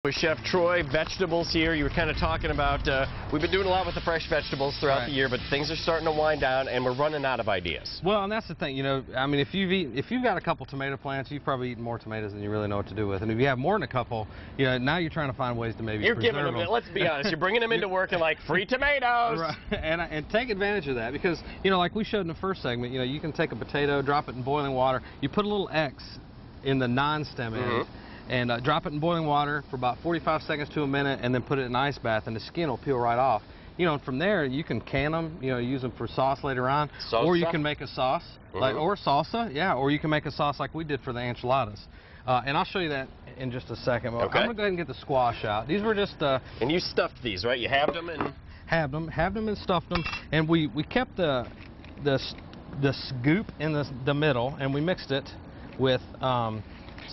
With Chef Troy, vegetables here. You were kind of talking about, we've been doing a lot with the fresh vegetables throughout the year, but things are starting to wind down and we're running out of ideas. Well, and that's the thing, you know, I mean, if you've got a couple tomato plants, you've probably eaten more tomatoes than you really know what to do with. And if you have more than a couple, you know, now you're trying to find ways to maybe You're giving them, let's be honest, you're bringing them into work and like, free tomatoes! Right. And take advantage of that because, you know, like we showed in the first segment, you know, you can take a potato, drop it in boiling water, you put a little X in the non-stem end, and drop it in boiling water for about 45 seconds to a minute, and then put it in an ice bath, and the skin will peel right off. You know, and from there, you can can them, you know, use them for sauce later on, or you can make a sauce, like, or salsa, yeah, or you can make a sauce like we did for the enchiladas. And I'll show you that in just a second. Okay. I'm going to go ahead and get the squash out. These were just... and you stuffed these, right? You halved them and... Halved them and stuffed them, and we kept the scoop in the middle, and we mixed it with...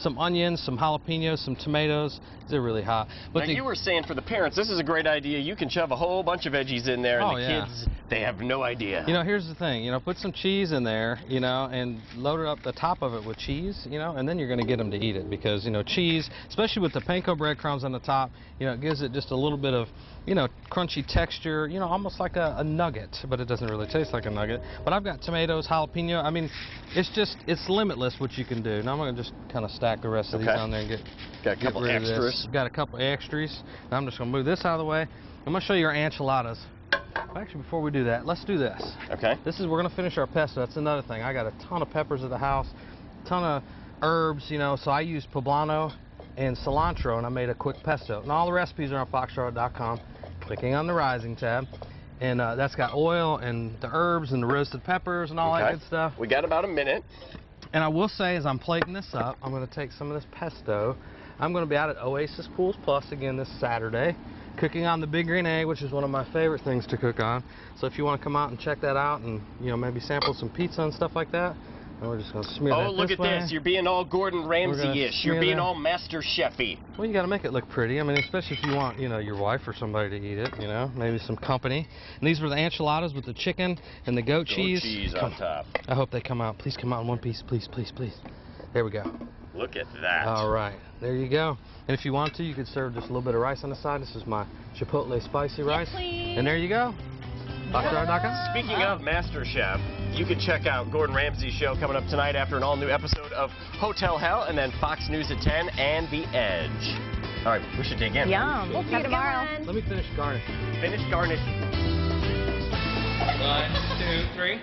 some onions, some jalapenos, some tomatoes. They're really hot. But now you were saying for the parents, this is a great idea. You can shove a whole bunch of veggies in there, and the kids, they have no idea. You know, here's the thing. You know, put some cheese in there, you know, and load it up the top of it with cheese, you know, and then you're going to get them to eat it because, you know, cheese, especially with the panko breadcrumbs on the top, you know, it gives it just a little bit of, you know, crunchy texture, you know, almost like a nugget, but it doesn't really taste like a nugget. But I've got tomatoes, jalapeno. I mean, it's limitless what you can do. Now I'm going to just kind of stack the rest of these on there and got a couple extras. Got a couple extras. Now I'm just going to move this out of the way. I'm going to show you our enchiladas. Actually, before we do that, let's do this. Okay. We're going to finish our pesto. That's another thing. I got a ton of peppers at the house, a ton of herbs, you know, so I used poblano and cilantro, and I made a quick pesto. And all the recipes are on foxtrot.com. Clicking on the Rising tab. And that's got oil and the herbs and the roasted peppers and all that good stuff. We got about a minute. And I will say, as I'm plating this up, I'm going to take some of this pesto. I'm going to be out at Oasis Pools Plus again this Saturday, cooking on the Big Green Egg, which is one of my favorite things to cook on. So if you want to come out and check that out and, you know, maybe sample some pizza and stuff like that, and we're just going to smear that this way. Oh, look at this. You're being all Gordon Ramsay-ish. You're being all Master Chef-y. Well, you got to make it look pretty. I mean, especially if you want, you know, your wife or somebody to eat it, you know, maybe some company. And these were the enchiladas with the chicken and the goat cheese. Goat cheese on top. I hope they come out. Please come out in one piece. Please, please, please. There we go. Look at that. All right. There you go. And if you want to, you could serve just a little bit of rice on the side. This is my chipotle spicy rice. Please. And there you go. FoxTrot.com. Speaking of Master Chef, you can check out Gordon Ramsay's show coming up tonight after an all-new episode of Hotel Hell, and then Fox News at 10 and The Edge. All right, we should dig in. Yum. We'll see you tomorrow. Let me finish garnishing. Finish garnishing. 1, 2, 3.